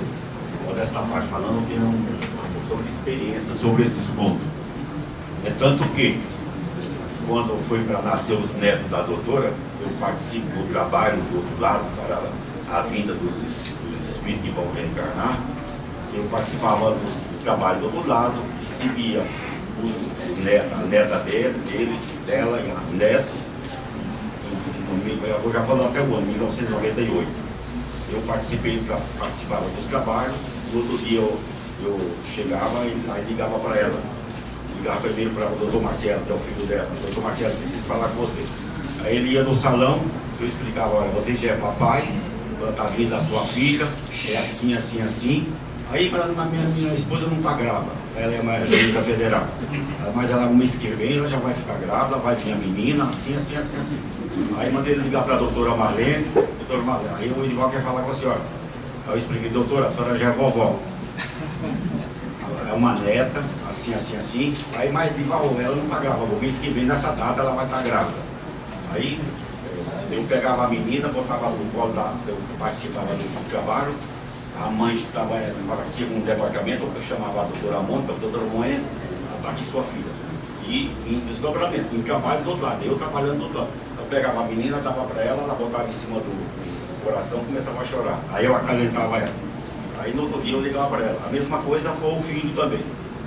desta parte falando, eu tenho uma porção de experiência sobre esses pontos. É tanto que, quando foi para nascer os netos da doutora, eu participo do trabalho do outro lado, para a vinda dos espíritos que vão reencarnar. Eu participava do trabalho do outro lado e seguia a neta dela e a neta. Eu vou já falando até o ano 1998. Eu participava dos trabalhos. No outro dia eu chegava e aí ligava para ela. Ligava primeiro para o doutor Marcelo, que é o filho dela. Doutor Marcelo, preciso falar com você. Aí ele ia no salão, eu explicava: olha, você já é papai, está vindo a sua filha, é assim, assim, assim. Aí minha esposa não está grávida, ela é uma juíza federal. Mas ela, um mês que vem, ela já vai ficar grávida, vai vir a menina, assim, assim, assim, assim. Aí mandei ele ligar para a doutora Marlene, aí o Edival quer falar com a senhora. Aí eu expliquei: doutora, a senhora já é vovó. É uma neta, assim, assim, assim. Aí, mas Edival, ela não está grávida, o mês que vem, nessa data, ela vai estar grávida. Aí eu pegava a menina, botava no colo eu participava do trabalho. A mãe estava em um departamento, eu chamava a doutora Mônica: doutora Mônica, está aqui sua filha. E em desdobramento, em trabalhos do outro lado, eu trabalhando do outro lado. Eu pegava a menina, dava para ela botava em cima do coração, começava a chorar. Aí eu acalentava ela. Aí no outro dia eu ligava para ela. A mesma coisa foi o filho também.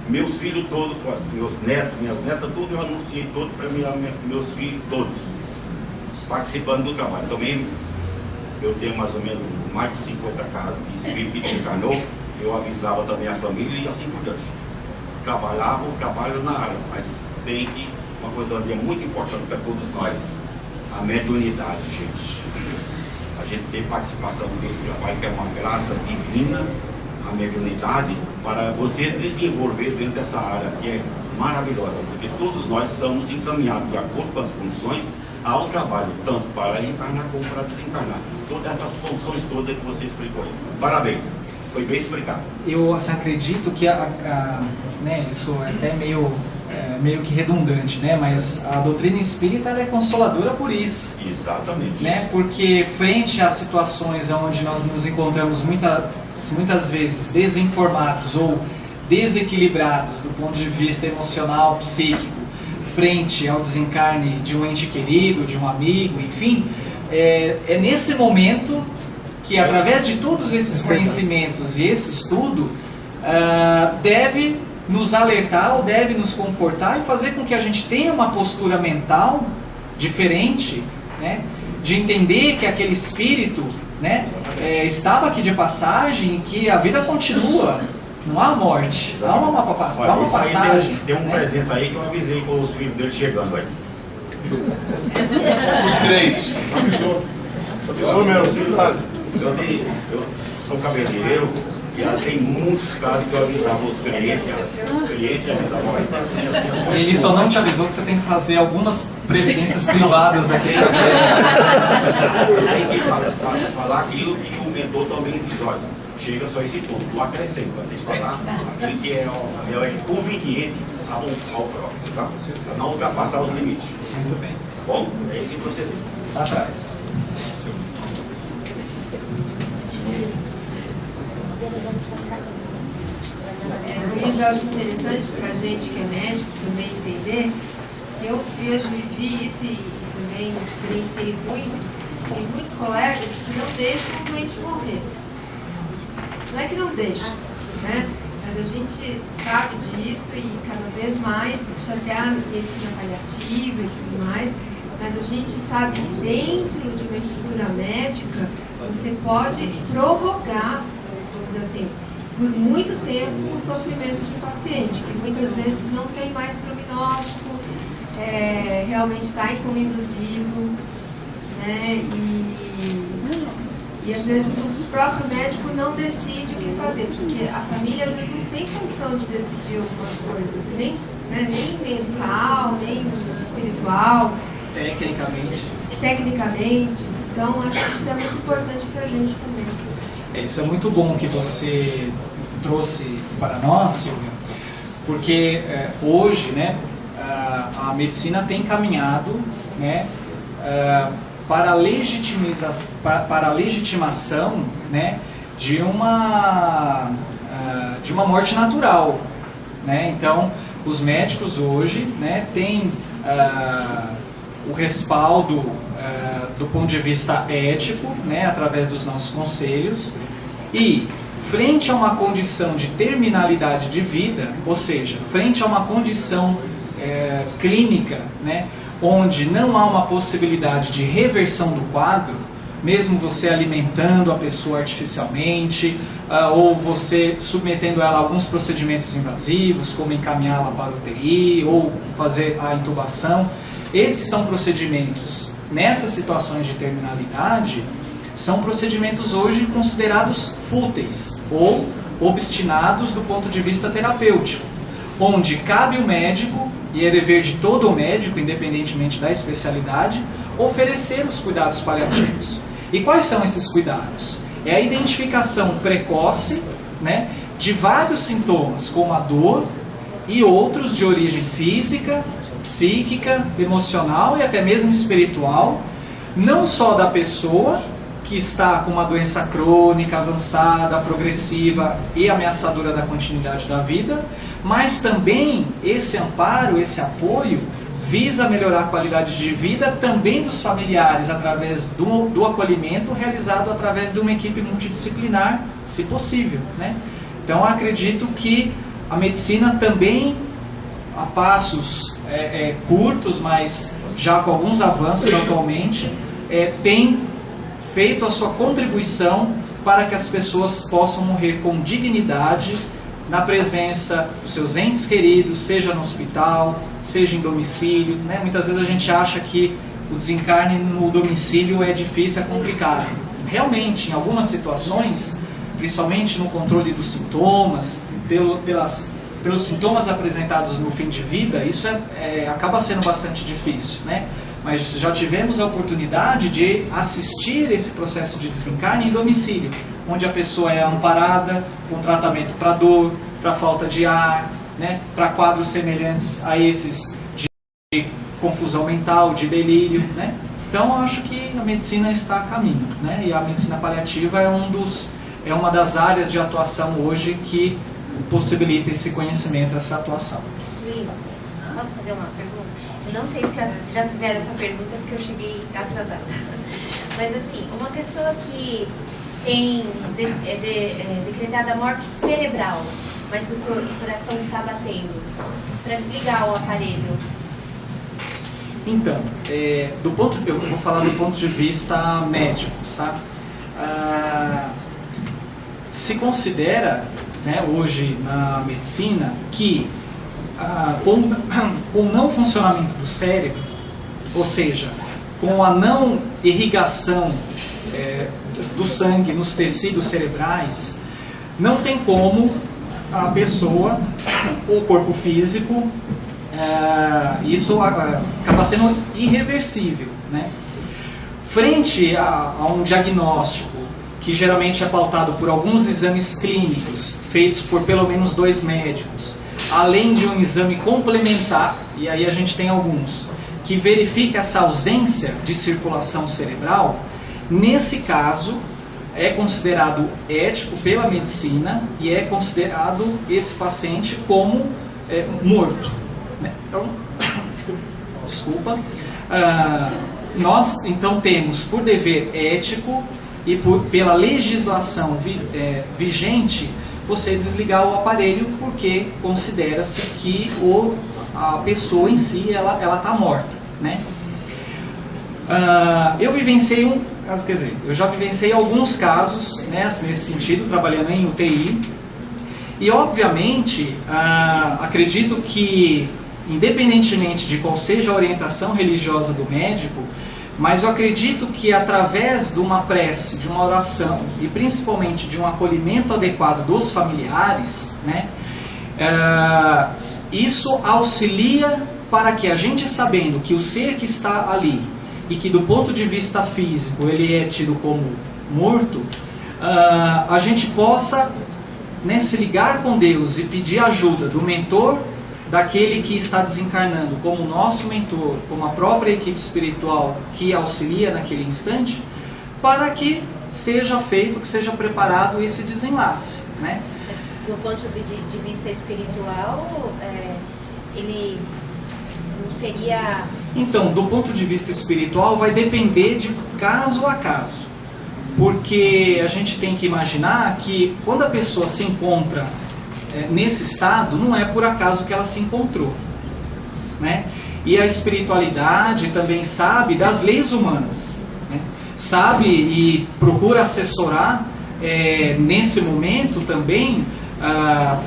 Meus filhos todos, meus netos, minhas netas, tudo eu anunciei todo para meus filhos todos, participando do trabalho. Também eu tenho mais ou menos mais de 50 casas de espírito que desencarnou. Eu avisava também a família e assim por diante. Trabalhava o trabalho na área, mas tem que, uma coisa ali é muito importante para todos nós: a mediunidade, gente. A gente tem participação nesse trabalho, que é uma graça divina, a mediunidade, para você desenvolver dentro dessa área, que é maravilhosa, porque todos nós somos encaminhados de acordo com as condições ao trabalho, tanto para encarnar como para desencarnar. Todas essas funções todas que você explicou aí. Parabéns, foi bem explicado. Eu assim, acredito que né, isso é até meio que redundante, né? Mas a doutrina espírita, ela é consoladora por isso. Exatamente. Né? Porque frente a situações onde nós nos encontramos muitas vezes desinformados ou desequilibrados do ponto de vista emocional, psíquico, frente ao desencarne de um ente querido, de um amigo, enfim, é nesse momento que, através de todos esses conhecimentos e esse estudo, deve nos alertar ou deve nos confortar e fazer com que a gente tenha uma postura mental diferente, né? De entender que aquele espírito, né, estava aqui de passagem e que a vida continua. Não há morte, há uma passagem. Tem um presente aí que eu avisei com os filhos dele chegando aí. Os três. Avisou mesmo. Eu sou cabeleireiro e tem muitos casos que eu avisava os clientes avisavam: olha, assim. Ele só não te avisou que você tem que fazer algumas previdências privadas daquele Tem que falar aquilo que o mentor também diz: olha, chega só esse ponto, não acrescenta, tem que falar aquilo que é conveniente ao próximo, tá? Para não ultrapassar os limites. Muito bem. Bom, é esse proceder. Atrás. Luiz, eu acho interessante para a gente que é médico também entender. Eu vivi isso e também experienciei muito. Tem muitos colegas que não deixam o doente morrer. Não é que não deixam, né? Mas a gente sabe disso e cada vez mais chatear a medicina paliativa e tudo mais. Mas a gente sabe que dentro de uma estrutura médica você pode provocar, vamos dizer assim, por muito tempo o sofrimento de um paciente, que muitas vezes não tem mais prognóstico, realmente está inconduzido, né? E às vezes o próprio médico não decide o que fazer, porque a família às vezes não tem condição de decidir algumas coisas, nem mental, nem espiritual. Tecnicamente. Então, acho que isso é muito importante para a gente também. Isso é muito bom que você trouxe para nós, Silvia, porque hoje, né, a medicina tem caminhado, né, para a legitimação, né, de uma morte natural, né? Então, os médicos hoje, né, têm o respaldo do ponto de vista ético, né, através dos nossos conselhos, e frente a uma condição de terminalidade de vida, ou seja, frente a uma condição clínica, né, onde não há uma possibilidade de reversão do quadro, mesmo você alimentando a pessoa artificialmente, ou você submetendo ela a alguns procedimentos invasivos, como encaminhá-la para o UTI, ou fazer a intubação. Esses são procedimentos, nessas situações de terminalidade, são procedimentos hoje considerados fúteis, ou obstinados do ponto de vista terapêutico, onde cabe o médico, e é dever de todo médico, independentemente da especialidade, oferecer os cuidados paliativos. E quais são esses cuidados? É a identificação precoce, né, de vários sintomas, como a dor e outros de origem física, psíquica, emocional e até mesmo espiritual, não só da pessoa que está com uma doença crônica, avançada, progressiva e ameaçadora da continuidade da vida, mas também esse amparo, esse apoio, visa melhorar a qualidade de vida também dos familiares através do acolhimento realizado através de uma equipe multidisciplinar, se possível, né? Então, acredito que a medicina também, a passos curtos, mas já com alguns avanços atualmente, tem feito a sua contribuição para que as pessoas possam morrer com dignidade na presença dos seus entes queridos, seja no hospital, seja em domicílio, né? Muitas vezes a gente acha que o desencarne no domicílio é difícil, é complicado. Realmente, em algumas situações, principalmente no controle dos sintomas, pelos sintomas apresentados no fim de vida, isso acaba sendo bastante difícil, né? Mas já tivemos a oportunidade de assistir esse processo de desencarne em domicílio, onde a pessoa é amparada com tratamento para dor, para falta de ar, né, para quadros semelhantes a esses de confusão mental, de delírio, né? Então, eu acho que a medicina está a caminho, né? E a medicina paliativa é uma das áreas de atuação hoje que possibilita esse conhecimento, essa atuação. Luiz, posso fazer uma pergunta? Eu não sei se já fizeram essa pergunta porque eu cheguei atrasada. Mas assim, uma pessoa que tem decretada a morte cerebral, mas o coração está batendo, para desligar o aparelho. Então, eu vou falar do ponto de vista médico, tá? Se considera, né, hoje na medicina que com o não funcionamento do cérebro, ou seja, com a não irrigação do sangue nos tecidos cerebrais, não tem como a pessoa, o corpo físico, isso acaba sendo irreversível, né? Frente a um diagnóstico que geralmente é pautado por alguns exames clínicos feitos por pelo menos 2 médicos, além de um exame complementar, e aí a gente tem alguns, que verifica essa ausência de circulação cerebral, nesse caso é considerado ético pela medicina e é considerado esse paciente como morto, né? Então, desculpa, nós então temos por dever ético e pela legislação vigente você desligar o aparelho porque considera-se que a pessoa em si ela está morta, né? Eu já vivenciei alguns casos, né, nesse sentido, trabalhando em UTI, e obviamente acredito que, independentemente de qual seja a orientação religiosa do médico, mas eu acredito que através de uma prece, de uma oração e principalmente de um acolhimento adequado dos familiares, né, isso auxilia para que a gente, sabendo que o ser que está ali e que do ponto de vista físico ele é tido como morto, a gente possa, né, se ligar com Deus e pedir ajuda do mentor daquele que está desencarnando como nosso mentor, como a própria equipe espiritual que auxilia naquele instante, para que seja feito, que seja preparado esse desenlace, né? Mas do ponto de vista espiritual, ele não seria... Então, do ponto de vista espiritual, vai depender de caso a caso. Porque a gente tem que imaginar que quando a pessoa se encontra nesse estado, não é por acaso que ela se encontrou, né? E a espiritualidade também sabe das leis humanas, né? Sabe e procura assessorar nesse momento também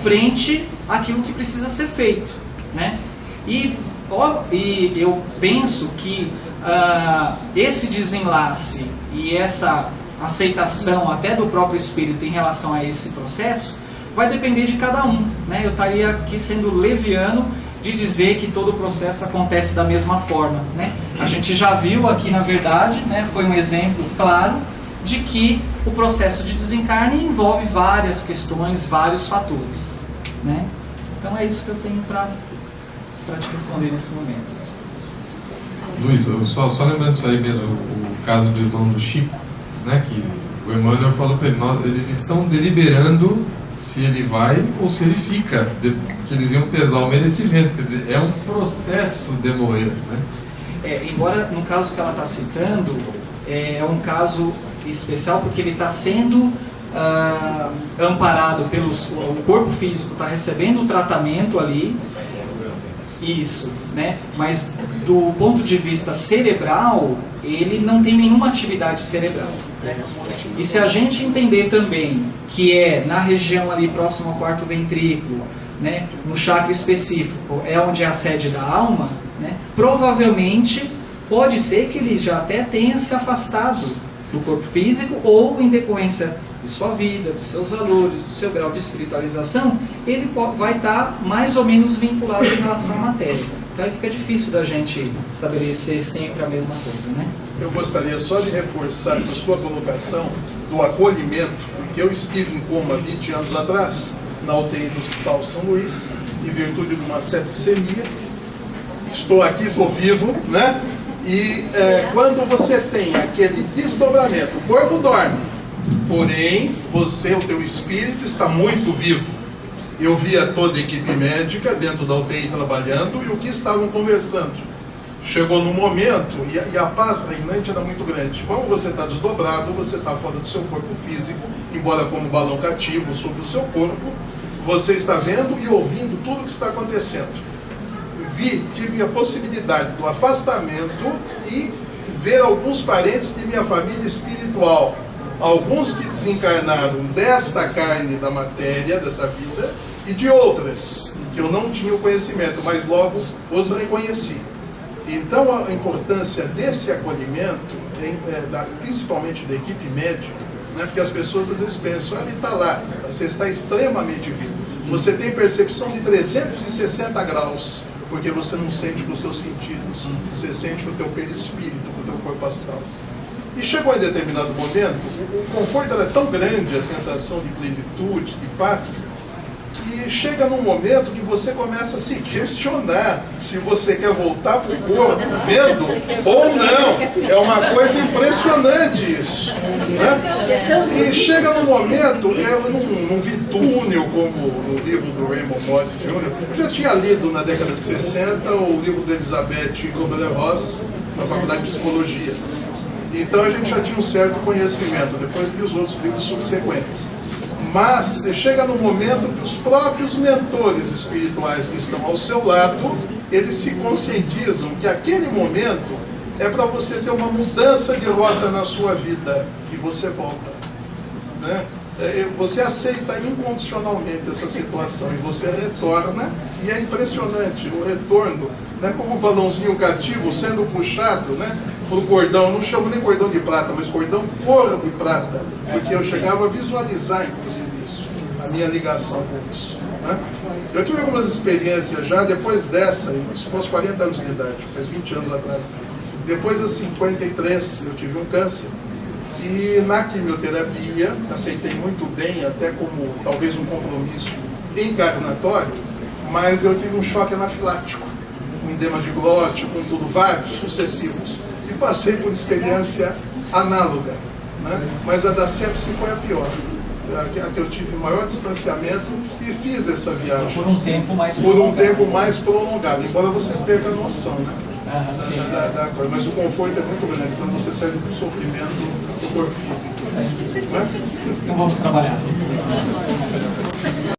frente àquilo que precisa ser feito, né? E eu penso que esse desenlace e essa aceitação até do próprio espírito em relação a esse processo vai depender de cada um, né? Eu estaria aqui sendo leviano de dizer que todo o processo acontece da mesma forma, né? A gente já viu aqui, na verdade, né, foi um exemplo claro de que o processo de desencarne envolve várias questões, vários fatores, né? Então é isso que eu tenho para te responder nesse momento. Luiz, eu só lembrando isso aí mesmo, o caso do irmão do Chico, né, que o Emmanuel falou para ele, eles estão deliberando se ele vai ou se ele fica, que eles iam pesar o merecimento, quer dizer, é um processo de morrer, né? Embora no caso que ela está citando, é um caso especial porque ele está sendo amparado o corpo físico está recebendo o tratamento ali, isso, né? Mas do ponto de vista cerebral, ele não tem nenhuma atividade cerebral, né? E se a gente entender também que na região ali próximo ao quarto ventrículo, né, no chakra específico, é onde é a sede da alma, né, provavelmente pode ser que ele já até tenha se afastado do corpo físico, ou em decorrência de sua vida, dos seus valores, do seu grau de espiritualização, ele vai estar mais ou menos vinculado em relação à matéria. Então aí fica difícil da gente estabelecer sempre a mesma coisa, né? Eu gostaria só de reforçar essa sua colocação do acolhimento, porque eu estive em coma 20 anos atrás, na UTI do Hospital São Luís, em virtude de uma septicemia. Estou aqui, estou vivo, né? E quando você tem aquele desdobramento, o corpo dorme, porém, o teu espírito está muito vivo. Eu via toda a equipe médica dentro da UTI trabalhando e o que estavam conversando. Chegou num momento, e a paz reinante era muito grande. Como você está desdobrado, você está fora do seu corpo físico, embora como balão cativo sobre o seu corpo, você está vendo e ouvindo tudo o que está acontecendo. Tive a possibilidade do afastamento e ver alguns parentes de minha família espiritual. Alguns que desencarnaram desta carne da matéria, dessa vida, e de outras, que eu não tinha o conhecimento, mas logo os reconheci. Então a importância desse acolhimento, principalmente da equipe médica, né, porque as pessoas às vezes pensam, ele está lá, você está extremamente vivo. Você tem percepção de 360 graus, porque você não sente com os seus sentidos, você sente com o teu perispírito, com o teu corpo astral. E chegou em determinado momento, o conforto era tão grande, a sensação de plenitude, de paz, que chega num momento que você começa a se questionar se você quer voltar para o corpo vendo ou não. É uma coisa impressionante isso, né? E chega num momento, eu não vi túnel como no livro do Raymond Moody Jr. Eu já tinha lido na década de 60 o livro de Elizabeth Kubler-Ross na Faculdade de Psicologia. Então a gente já tinha um certo conhecimento, depois li os outros livros subsequentes. Mas chega no momento que os próprios mentores espirituais que estão ao seu lado, eles se conscientizam que aquele momento é para você ter uma mudança de rota na sua vida e você volta, né? Você aceita incondicionalmente essa situação e você retorna, e é impressionante o retorno, né? Como o balãozinho cativo sendo puxado, né, para o cordão, não chamo nem cordão de prata, mas cordão cor de prata, porque eu chegava a visualizar, inclusive, isso, a minha ligação com isso, né? Eu tive algumas experiências já depois dessa, isso foi aos 40 anos de idade, faz 20 anos atrás. Depois dos 53, eu tive um câncer. E na quimioterapia, aceitei muito bem, até como talvez um compromisso encarnatório, mas eu tive um choque anafilático, um edema de glote, com tudo, vários sucessivos, e passei por experiência análoga, né? Mas a da sepse foi a pior, a que eu tive maior distanciamento e fiz essa viagem Por um tempo mais por um prolongado. tempo mais prolongado, embora você perca a noção, né? Sim. Da coisa. Mas o conforto é muito grande quando você sai do sofrimento do corpo físico, né? Então vamos trabalhar.